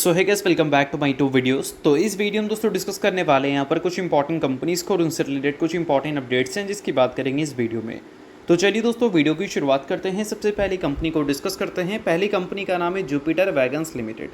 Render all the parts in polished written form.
सो है guys, welcome back to my two videos. तो इस वीडियो में दोस्तों डिस्कस करने वाले हैं यहाँ पर कुछ इंपॉर्टेंट कंपनीज़ को और उनसे रिलेटेड कुछ इंपॉर्टेंट अपडेट्स हैं जिसकी बात करेंगे इस वीडियो में। तो चलिए दोस्तों वीडियो की शुरुआत करते हैं। सबसे पहली कंपनी को डिस्कस करते हैं। पहली कंपनी का नाम है जुपिटर वैगन्स लिमिटेड।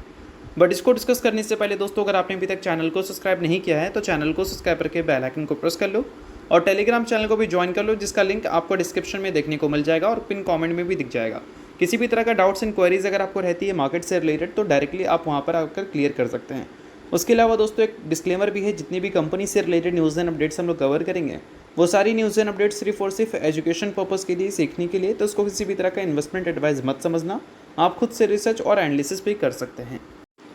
बट इसको डिस्कस करने से पहले दोस्तों, अगर आपने अभी तक चैनल को सब्सक्राइब नहीं किया है तो चैनल को सब्सक्राइब करके बेल आइकन को प्रेस कर लो और टेलीग्राम चैनल को भी ज्वाइन कर लो, जिसका लिंक आपको डिस्क्रिप्शन में देखने को मिल जाएगा और पिन कमेंट में भी दिख जाएगा। किसी भी तरह का डाउट्स एंड क्वेरीज अगर आपको रहती है मार्केट से रिलेटेड तो डायरेक्टली आप वहाँ पर आकर क्लियर कर सकते हैं। उसके अलावा दोस्तों एक डिस्क्लेमर भी है, जितनी भी कंपनी से रिलेटेड न्यूज़ एंड अपडेट्स हम लोग कवर करेंगे वो सारी न्यूज़ एंड अपडेट्स सिर्फ और सिर्फ एजुकेशन पर्पज़ के लिए, सीखने के लिए, तो उसको किसी भी तरह का इन्वेस्टमेंट एडवाइस मत समझना। आप खुद से रिसर्च और एनालिसिस भी कर सकते हैं।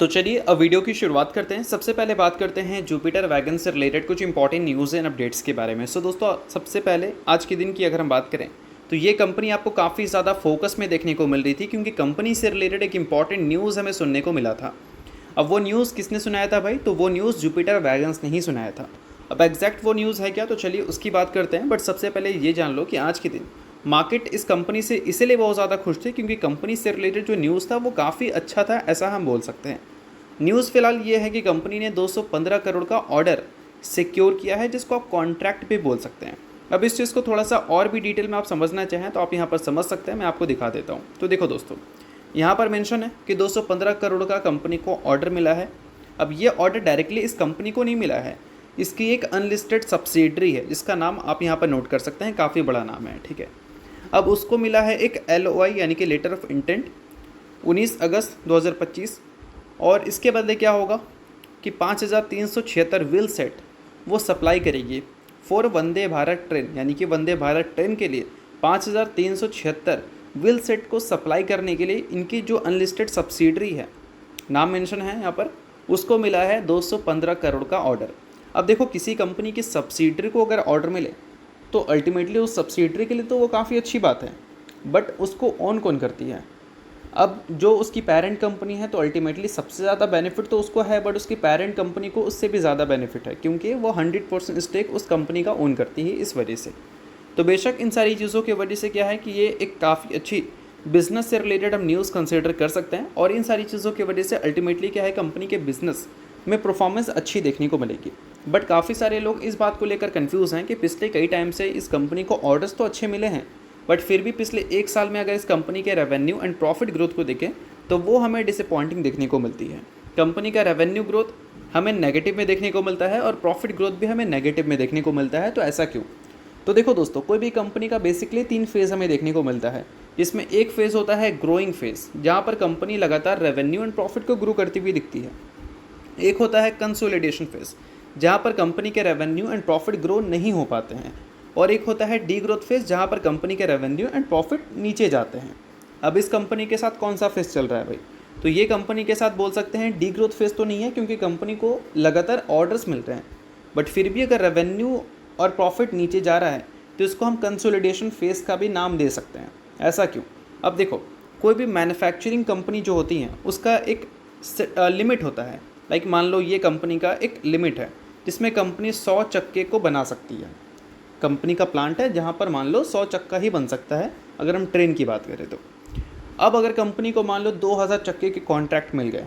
तो चलिए अब वीडियो की शुरुआत करते हैं। सबसे पहले बात करते हैं जुपिटर वैगन से रिलेटेड कुछ इंपॉर्टेंट न्यूज़ एंड अपडेट्स के बारे में। सो दोस्तों सबसे पहले आज के दिन की अगर हम बात करें तो ये कंपनी आपको काफ़ी ज़्यादा फोकस में देखने को मिल रही थी, क्योंकि कंपनी से रिलेटेड एक इंपॉर्टेंट न्यूज़ हमें सुनने को मिला था। अब वो न्यूज़ किसने सुनाया था भाई? तो वो न्यूज़ जुपिटर वैगन्स ने ही सुनाया था। अब एग्जैक्ट वो न्यूज़ है क्या, तो चलिए उसकी बात करते हैं। बट सबसे पहले ये जान लो कि आज के दिन मार्केट इस कंपनी से इसीलिए बहुत ज़्यादा खुश थे क्योंकि कंपनी से रिलेटेड जो न्यूज़ था वो काफ़ी अच्छा था, ऐसा हम बोल सकते हैं। न्यूज़ फिलहाल ये है कि कंपनी ने 215 करोड़ का ऑर्डर सिक्योर किया है, जिसको आप कॉन्ट्रैक्ट भी बोल सकते हैं। अब इस चीज़ को थोड़ा सा और भी डिटेल में आप समझना चाहें तो आप यहाँ पर समझ सकते हैं, मैं आपको दिखा देता हूँ। तो देखो दोस्तों, यहाँ पर मेंशन है कि 215 करोड़ का कंपनी को ऑर्डर मिला है। अब ये ऑर्डर डायरेक्टली इस कंपनी को नहीं मिला है, इसकी एक अनलिस्टेड सब्सिडरी है जिसका नाम आप यहाँ पर नोट कर सकते हैं, काफ़ी बड़ा नाम है, ठीक है। अब उसको मिला है एक LOI यानी कि लेटर ऑफ इंटेंट 19 अगस्त 2025, और इसके बदले क्या होगा कि 5376 व्हील सेट वो सप्लाई करेगी फॉर वंदे भारत ट्रेन, यानी कि वंदे भारत ट्रेन के लिए 5376 व्हील सेट को सप्लाई करने के लिए इनकी जो अनलिस्टेड सब्सिडरी है, नाम मेंशन है यहाँ पर, उसको मिला है 215 करोड़ का ऑर्डर। अब देखो, किसी कंपनी की सब्सिडरी को अगर ऑर्डर मिले तो अल्टीमेटली उस सब्सिडरी के लिए तो वो काफ़ी अच्छी बात है, बट उसको ऑन कौन करती है? अब जो उसकी पेरेंट कंपनी है तो अल्टीमेटली सबसे ज़्यादा बेनिफिट तो उसको है, बट उसकी पेरेंट कंपनी को उससे भी ज़्यादा बेनिफिट है क्योंकि वो 100% स्टेक उस कंपनी का ओन करती है इस वजह से। तो बेशक इन सारी चीज़ों की वजह से क्या है कि ये एक काफ़ी अच्छी बिज़नेस से रिलेटेड हम न्यूज़ कंसिडर कर सकते हैं, और इन सारी चीज़ों की वजह से अल्टीमेटली क्या है, कंपनी के बिज़नेस में परफॉर्मेंस अच्छी देखने को मिलेगी। बट काफ़ी सारे लोग इस बात को लेकर कन्फ्यूज़ हैं कि पिछले कई टाइम से इस कंपनी को ऑर्डर्स तो अच्छे मिले हैं, बट फिर भी पिछले एक साल में अगर इस कंपनी के रेवेन्यू एंड प्रॉफिट ग्रोथ को देखें तो वो हमें डिसअपॉइंटिंग देखने को मिलती है। कंपनी का रेवेन्यू ग्रोथ हमें नेगेटिव में देखने को मिलता है और प्रॉफिट ग्रोथ भी हमें नेगेटिव में देखने को मिलता है। तो ऐसा क्यों? तो देखो दोस्तों, कोई भी कंपनी का बेसिकली 3 फेज़ हमें देखने को मिलता है, जिसमें एक फेज़ होता है ग्रोइंग फेज़, जहाँ पर कंपनी लगातार रेवेन्यू एंड प्रॉफिट को ग्रो करती हुई दिखती है। एक होता है कंसोलिडेशन फेज़, जहाँ पर कंपनी के रेवेन्यू एंड प्रॉफिट ग्रो नहीं हो पाते हैं, और एक होता है डी ग्रोथ फेज़, जहाँ पर कंपनी के रेवेन्यू एंड प्रॉफिट नीचे जाते हैं। अब इस कंपनी के साथ कौन सा फेज़ चल रहा है भाई? तो ये कंपनी के साथ बोल सकते हैं डी ग्रोथ फेज़ तो नहीं है, क्योंकि कंपनी को लगातार ऑर्डर्स मिल रहे हैं, बट फिर भी अगर रेवेन्यू और प्रॉफिट नीचे जा रहा है तो इसको हम कंसोलिडेशन फेज़ का भी नाम दे सकते हैं। ऐसा क्यों? अब देखो, कोई भी मैन्युफैक्चरिंग कंपनी जो होती हैं उसका एक लिमिट होता है। लाइक मान लो ये कंपनी का एक लिमिट है जिसमें कंपनी 100 चक्के को बना सकती है। कंपनी का प्लांट है जहाँ पर मान लो 100 चक्का ही बन सकता है अगर हम ट्रेन की बात करें तो। अब अगर कंपनी को मान लो 2000 चक्के के कॉन्ट्रैक्ट मिल गए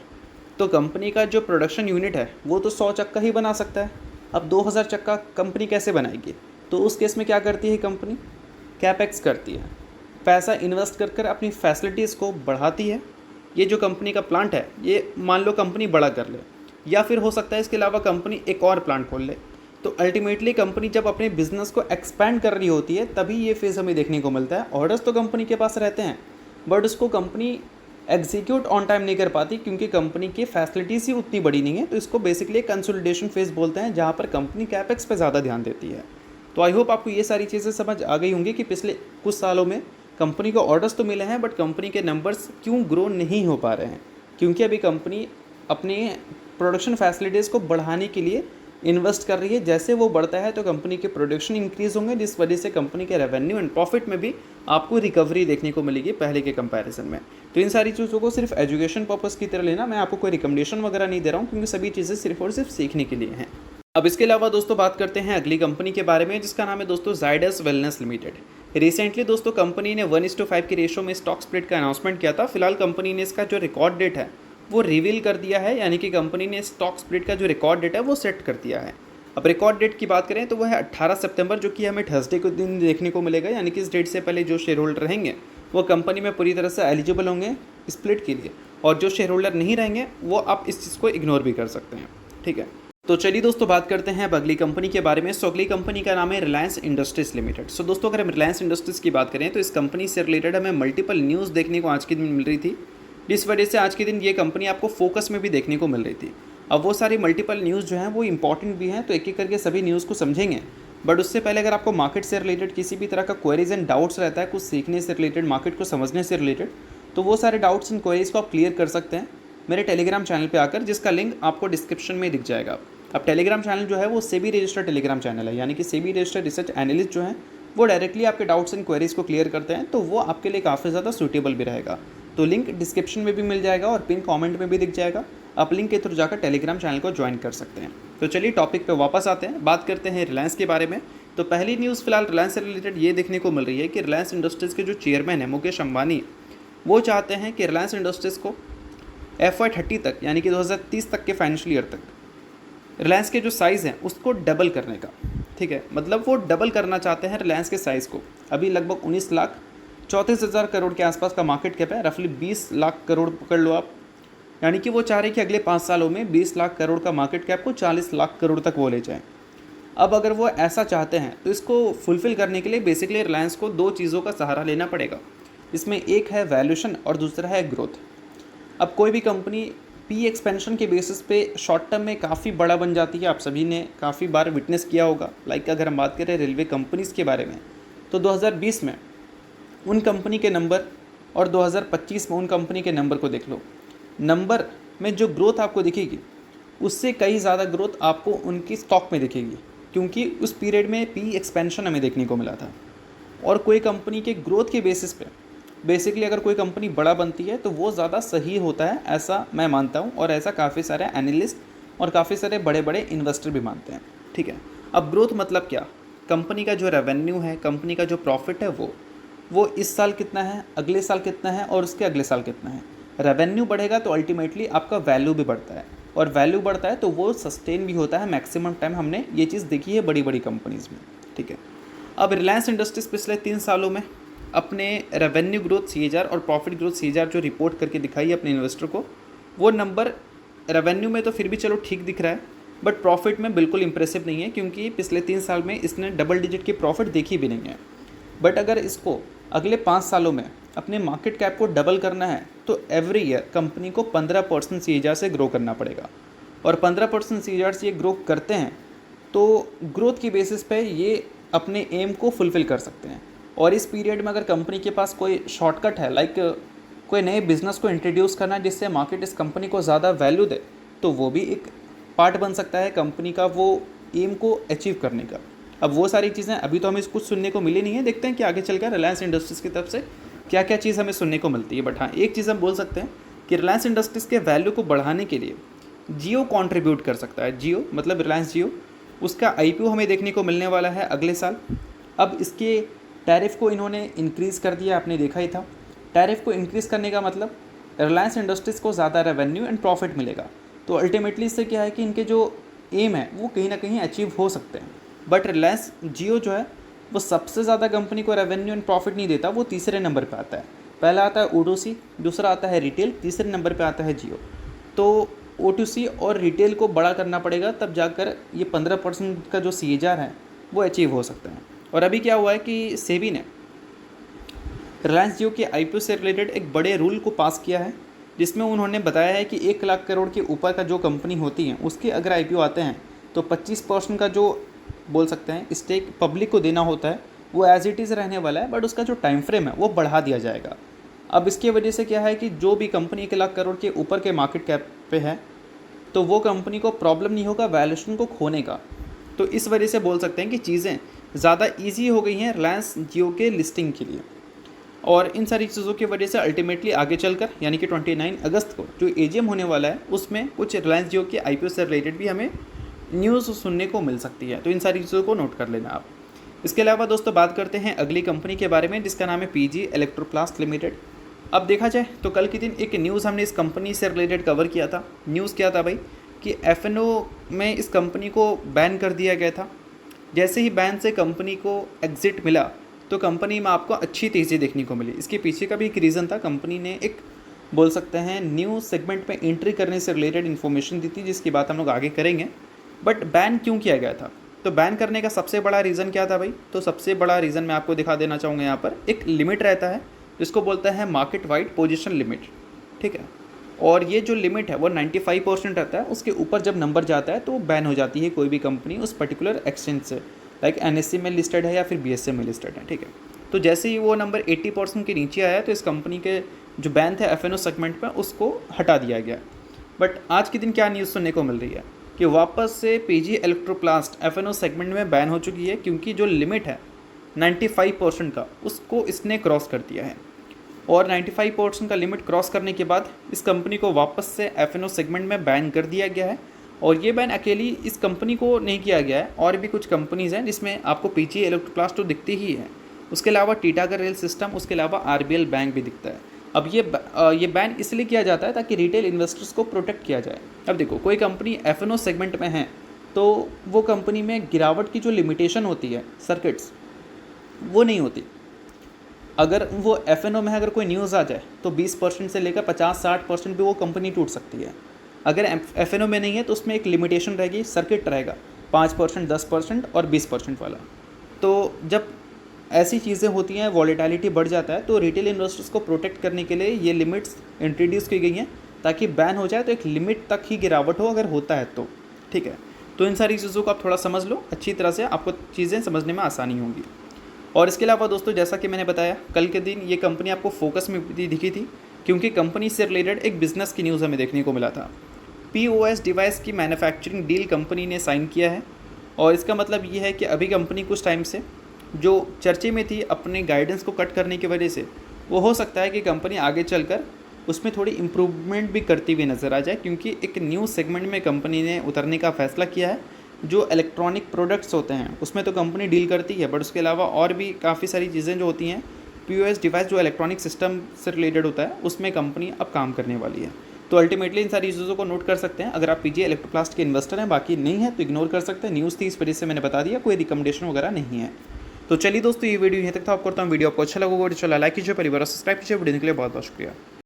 तो कंपनी का जो प्रोडक्शन यूनिट है वो तो 100 चक्का ही बना सकता है। अब 2000 चक्का कंपनी कैसे बनाएगी? तो उस केस में क्या करती है कंपनी? कैपेक्स करती है, पैसा इन्वेस्ट कर अपनी फैसिलिटीज़ को बढ़ाती है। ये जो कंपनी का प्लांट है ये मान लो कंपनी बड़ा कर ले, या फिर हो सकता है इसके अलावा कंपनी एक और प्लांट खोल ले। तो अल्टीमेटली कंपनी जब अपने बिजनेस को एक्सपैंड कर रही होती है तभी ये फेज़ हमें देखने को मिलता है। ऑर्डर्स तो कंपनी के पास रहते हैं, बट उसको कंपनी एग्जीक्यूट ऑन टाइम नहीं कर पाती क्योंकि कंपनी की फैसिलिटीज़ ही उतनी बड़ी नहीं है। तो इसको बेसिकली कंसोलिडेशन फेज़ बोलते हैं, जहाँ पर कंपनी कैपेक्स पे ज़्यादा ध्यान देती है। तो आई होप आपको ये सारी चीज़ें समझ आ गई होंगी कि पिछले कुछ सालों में कंपनी को ऑर्डर्स तो मिले हैं, बट कंपनी के नंबर्स क्यों ग्रो नहीं हो पा रहे हैं, क्योंकि अभी कंपनी अपने प्रोडक्शन फैसिलिटीज़ को बढ़ाने के लिए इन्वेस्ट कर रही है। जैसे वो बढ़ता है तो कंपनी के प्रोडक्शन इंक्रीज़ होंगे, जिस वजह से कंपनी के रेवेन्यू एंड प्रॉफिट में भी आपको रिकवरी देखने को मिलेगी पहले के कंपैरिजन में। तो इन सारी चीज़ों को सिर्फ एजुकेशन पर्पज़ की तरह लेना, मैं आपको कोई रिकमेंडेशन वगैरह नहीं दे रहा हूँ, क्योंकि सभी चीज़ें सिर्फ और सिर्फ सीखने के लिए हैं। अब इसके अलावा दोस्तों बात करते हैं अगली कंपनी के बारे में, जिसका नाम है दोस्तों जायडस वेलनेस लिमिटेड। रिसेंटली दोस्तों कंपनी ने 1:5 के रेशो में स्टॉक स्प्लिट का अनाउंसमेंट किया था। फिलहाल कंपनी ने इसका जो रिकॉर्ड डेट है वो रिवील कर दिया है, यानी कि कंपनी ने स्टॉक स्प्लिट का जो रिकॉर्ड डेट है वो सेट कर दिया है। अब रिकॉर्ड डेट की बात करें तो वह है 18 सितंबर, जो कि हमें थर्सडे को दिन देखने को मिलेगा, यानी कि इस डेट से पहले जो शेयर होल्डर रहेंगे वो कंपनी में पूरी तरह से एलिजिबल होंगे स्प्लिट के लिए, और जो शेयर होल्डर नहीं रहेंगे वो आप इस चीज़ को इग्नोर भी कर सकते हैं। ठीक है, तो चलिए दोस्तों बात करते हैं अब अगली कंपनी के बारे में। सो अगली कंपनी का नाम है रिलायंस इंडस्ट्रीज लिमिटेड। सो दोस्तों अगर हम रिलायंस इंडस्ट्रीज़ की बात करें तो इस कंपनी से रिलेटेड हमें मल्टीपल न्यूज़ देखने को आज के दिन मिल रही थी, जिस वजह से आज के दिन ये कंपनी आपको फोकस में भी देखने को मिल रही थी। अब वो सारी मल्टीपल न्यूज़ जो हैं वो इंपॉर्टेंट भी हैं, तो एक एक करके सभी न्यूज़ को समझेंगे। बट उससे पहले अगर आपको मार्केट से रिलेटेड किसी भी तरह का क्वेरीज एंड डाउट्स रहता है, कुछ सीखने से रिलेटेड, मार्केट को समझने से रिलेटेड, तो वो सारे डाउट्स एंड क्वेरीज को आप क्लियर कर सकते हैं मेरे टेलीग्राम चैनल पे आकर, जिसका लिंक आपको डिस्क्रिप्शन में दिख जाएगा। अब टेलीग्राम चैनल जो है वो सेबी रजिस्टर्ड टेलीग्राम चैनल है, यानी कि सेबी रजिस्टर्ड रिसर्च एनालिस्ट जो हैं वो डायरेक्टली आपके डाउट्स एंड क्वेरीज को क्लियर करते हैं, तो वो आपके लिए काफ़ी ज़्यादा सूटेबल भी रहेगा। तो लिंक डिस्क्रिप्शन में भी मिल जाएगा और पिन कमेंट में भी दिख जाएगा, आप लिंक के थ्रू जाकर टेलीग्राम चैनल को ज्वाइन कर सकते हैं। तो चलिए टॉपिक पे वापस आते हैं, बात करते हैं रिलायंस के बारे में। तो पहली न्यूज़ फिलहाल रिलायंस से रिलेटेड ये देखने को मिल रही है कि रिलायंस इंडस्ट्रीज़ के जो चेयरमैन हैं मुकेश अंबानी, वो चाहते हैं कि रिलायंस इंडस्ट्रीज़ को FY30 तक, यानी कि 2030 तक के फाइनेंशियल ईयर तक रिलायंस के जो साइज़ हैं उसको डबल करने का। ठीक है, मतलब वो डबल करना चाहते हैं रिलायंस के साइज़ को। अभी लगभग 19,34,000 करोड़ के आसपास का मार्केट कैप है, रफली 20 लाख करोड़ पकड़ लो आप, यानी कि वो चाह रहे हैं कि अगले 5 सालों में 20 लाख करोड़ का मार्केट कैप को 40 लाख करोड़ तक वो ले जाएं। अब अगर वो ऐसा चाहते हैं तो इसको फुलफ़िल करने के लिए बेसिकली रिलायंस को 2 चीज़ों का सहारा लेना पड़ेगा। इसमें एक है वैल्यूएशन और दूसरा है ग्रोथ। अब कोई भी कंपनी पी एक्सपेंशन के बेसिस पे शॉर्ट टर्म में काफ़ी बड़ा बन जाती है, आप सभी ने काफ़ी बार विटनेस किया होगा। लाइक अगर हम बात करें रेलवे कंपनीज़ के बारे में, तो 2020 में उन कंपनी के नंबर और 2025 में उन कंपनी के नंबर को देख लो। नंबर में जो ग्रोथ आपको दिखेगी उससे कई ज़्यादा ग्रोथ आपको उनकी स्टॉक में दिखेगी, क्योंकि उस पीरियड में पी एक्सपेंशन हमें देखने को मिला था। और कोई कंपनी के ग्रोथ के बेसिस पे बेसिकली अगर कोई कंपनी बड़ा बनती है तो वो ज़्यादा सही होता है, ऐसा मैं मानता हूँ, और ऐसा काफ़ी सारे एनालिस्ट और काफ़ी सारे बड़े बड़े इन्वेस्टर भी मानते हैं। ठीक है, अब ग्रोथ मतलब क्या, कंपनी का जो रेवेन्यू है, कंपनी का जो प्रॉफिट है वो इस साल कितना है, अगले साल कितना है और उसके अगले साल कितना है। रेवेन्यू बढ़ेगा तो अल्टीमेटली आपका वैल्यू भी बढ़ता है, और वैल्यू बढ़ता है तो वो सस्टेन भी होता है मैक्सिमम टाइम। हमने ये चीज़ देखी है बड़ी बड़ी कंपनीज़ में। ठीक है, अब रिलायंस इंडस्ट्रीज़ पिछले 3 सालों में अपने रेवेन्यू ग्रोथ CAGR और प्रॉफिट ग्रोथ CAGR जो रिपोर्ट करके दिखाई है अपने इन्वेस्टर को, वो नंबर रेवेन्यू में तो फिर भी चलो ठीक दिख रहा है, बट प्रॉफिट में बिल्कुल इंप्रेसिव नहीं है, क्योंकि पिछले 3 साल में इसने डबल डिजिट की प्रॉफिट देखी भी नहीं है। बट अगर इसको अगले 5 सालों में अपने मार्केट कैप को डबल करना है तो एवरी ईयर कंपनी को 15% CAGR से ग्रो करना पड़ेगा, और 15% CAGR से ये ग्रो करते हैं तो ग्रोथ की बेसिस पे ये अपने एम को फुलफ़िल कर सकते हैं। और इस पीरियड में अगर कंपनी के पास कोई शॉर्टकट है, लाइक कोई नए बिज़नेस को इंट्रोड्यूस करना है जिससे मार्केट इस कंपनी को ज़्यादा वैल्यू दे, तो वो भी एक पार्ट बन सकता है कंपनी का वो एम को अचीव करने का। अब वो सारी चीज़ें अभी तो हमें कुछ सुनने को मिली नहीं है, देखते हैं कि आगे चलकर रिलायंस इंडस्ट्रीज़ की तरफ से क्या क्या चीज़ हमें सुनने को मिलती है। बट हाँ, एक चीज़ हम बोल सकते हैं कि रिलायंस इंडस्ट्रीज़ के वैल्यू को बढ़ाने के लिए जियो कंट्रीब्यूट कर सकता है। जियो मतलब रिलायंस जियो, उसका IPO हमें देखने को मिलने वाला है अगले साल। अब इसके टैरिफ को इन्होंने इंक्रीज़ कर दिया, आपने देखा ही था। टैरिफ को इंक्रीज़ करने का मतलब रिलायंस इंडस्ट्रीज़ को ज़्यादा रेवेन्यू एंड प्रॉफिट मिलेगा, तो अल्टीमेटली इससे क्या है कि इनके जो एम है वो कहीं ना कहीं अचीव हो सकते हैं। बट रिलायंस जियो जो है वो सबसे ज़्यादा कंपनी को रेवेन्यू एंड प्रॉफिट नहीं देता, वो तीसरे नंबर पे आता है। पहला आता है O2C, दूसरा आता है रिटेल, तीसरे नंबर पे आता है जियो। तो O2C और रिटेल को बड़ा करना पड़ेगा, तब जाकर ये 15% का जो CAGR है वो अचीव हो सकता है। और अभी क्या हुआ है कि सेबी ने रिलायंस जियो के IPO से रिलेटेड एक बड़े रूल को पास किया है, जिसमें उन्होंने बताया है कि 1 लाख करोड़ के ऊपर का जो कंपनी होती है उसके अगर IPO आते हैं तो 25% का जो बोल सकते हैं स्टेक पब्लिक को देना होता है वो एज इट इज़ रहने वाला है, बट उसका जो टाइम फ्रेम है वो बढ़ा दिया जाएगा। अब इसकी वजह से क्या है कि जो भी कंपनी 1 लाख करोड़ के ऊपर के मार्केट कैप पे है तो वो कंपनी को प्रॉब्लम नहीं होगा वैल्यूएशन को खोने का। तो इस वजह से बोल सकते हैं कि चीज़ें ज़्यादा ईजी हो गई हैं रिलायंस जियो के लिस्टिंग के लिए। और इन सारी चीज़ों की वजह से अल्टीमेटली आगे चलकर यानी कि 29 अगस्त को जो AGM होने वाला है उसमें कुछ रिलायंस जियो के IPO से रिलेटेड भी हमें न्यूज़ सुनने को मिल सकती है। तो इन सारी चीज़ों को नोट कर लेना आप। इसके अलावा दोस्तों बात करते हैं अगली कंपनी के बारे में, जिसका नाम है PG इलेक्ट्रोप्लास्ट लिमिटेड। अब देखा जाए तो कल के दिन एक न्यूज़ हमने इस कंपनी से रिलेटेड कवर किया था। न्यूज़ क्या था भाई कि एफ में इस कंपनी को बैन कर दिया गया था। जैसे ही बैन से कंपनी को एग्ज़िट मिला तो कंपनी में आपको अच्छी तेज़ी देखने को मिली। इसके पीछे का भी एक रीज़न था, कंपनी ने एक बोल सकते हैं न्यू सेगमेंट में एंट्री करने से रिलेटेड इन्फॉर्मेशन दी थी, जिसकी बात हम लोग आगे करेंगे। बट बैन क्यों किया गया था, तो बैन करने का सबसे बड़ा रीज़न क्या था भाई, तो सबसे बड़ा रीज़न मैं आपको दिखा देना चाहूँगा। यहाँ पर एक लिमिट रहता है जिसको बोलते हैं मार्केट वाइड पोजीशन लिमिट, ठीक है। और ये जो लिमिट है वो 95% रहता है। उसके ऊपर जब नंबर जाता है तो बैन हो जाती है कोई भी कंपनी उस पर्टिकुलर एक्सचेंज से, लाइक NSE में लिस्टेड है या फिर BSE में लिस्टेड है, ठीक है। तो जैसे ही वो नंबर 80% के नीचे आया तो इस कंपनी के जो बैन थे F&O सेगमेंट में उसको हटा दिया गया। बट आज के दिन क्या न्यूज़ सुनने को मिल रही है कि वापस से PG इलेक्ट्रोप्लास्ट F&O सेगमेंट में बैन हो चुकी है, क्योंकि जो लिमिट है 95% का उसको इसने क्रॉस कर दिया है। और 95% का लिमिट क्रॉस करने के बाद इस कंपनी को वापस से F&O सेगमेंट में बैन कर दिया गया है। और ये बैन अकेली इस कंपनी को नहीं किया गया है, और भी कुछ कंपनीज़ हैं जिसमें आपको PG इलेक्ट्रोप्लास्ट तो दिखती ही है, उसके अलावा टीटागढ़ रेल सिस्टम, उसके अलावा RBL बैंक भी दिखता है। अब ये बैन इसलिए किया जाता है ताकि रिटेल इन्वेस्टर्स को प्रोटेक्ट किया जाए। अब देखो कोई कंपनी F&O सेगमेंट में है तो वो कंपनी में गिरावट की जो लिमिटेशन होती है सर्किट्स, वो नहीं होती। अगर वो F&O में अगर कोई न्यूज़ आ जाए तो 20% से लेकर 50-60% भी वो कंपनी टूट सकती है। अगर F&O में नहीं है तो उसमें एक लिमिटेशन रहेगी, सर्किट रहेगा 5%, 10% और 20% वाला। तो जब ऐसी चीज़ें होती हैं, वॉलेटिलिटी बढ़ जाता है, तो रिटेल इन्वेस्टर्स को प्रोटेक्ट करने के लिए ये लिमिट्स इंट्रोड्यूस की गई हैं ताकि बैन हो जाए तो एक लिमिट तक ही गिरावट हो, अगर होता है तो, ठीक है। तो इन सारी चीज़ों को आप थोड़ा समझ लो अच्छी तरह से, आपको चीज़ें समझने में आसानी होगी। और इसके अलावा दोस्तों जैसा कि मैंने बताया कल के दिन ये कंपनी आपको फोकस में भी दिखी थी, क्योंकि कंपनी से रिलेटेड एक बिज़नेस की न्यूज़ हमें देखने को मिला था। POS डिवाइस की मैन्युफैक्चरिंग डील कंपनी ने साइन किया है। और इसका मतलब ये है कि अभी कंपनी कुछ टाइम से जो चर्चे में थी अपने गाइडेंस को कट करने की वजह से, वो हो सकता है कि कंपनी आगे चलकर उसमें थोड़ी इम्प्रूवमेंट भी करती हुई नज़र आ जाए, क्योंकि एक न्यू सेगमेंट में कंपनी ने उतरने का फैसला किया है। जो इलेक्ट्रॉनिक प्रोडक्ट्स होते हैं उसमें तो कंपनी डील करती है, बट उसके अलावा और भी काफ़ी सारी चीज़ें जो होती हैं, POS डिवाइस जो इलेक्ट्रॉनिक सिस्टम से रिलेटेड होता है उसमें कंपनी अब काम करने वाली है। तो अल्टीमेटली इन सारी चीज़ों को नोट कर सकते हैं अगर आप PG इलेक्ट्रोप्लास्ट के इन्वेस्टर हैं। बाकी नहीं है तो इग्नोर कर सकते हैं, न्यूज़ थी इस वजह से मैंने बता दिया, कोई रिकमेंडेशन वगैरह नहीं है। तो चलिए दोस्तों ये वीडियो यहीं तक था। आपको करता हूँ, वीडियो आपको अच्छा लगा, वीडियो चला लाइक कीजिए, परिवार सब्सक्राइब कीजिए। वीडियो के लिए बहुत बहुत शुक्रिया।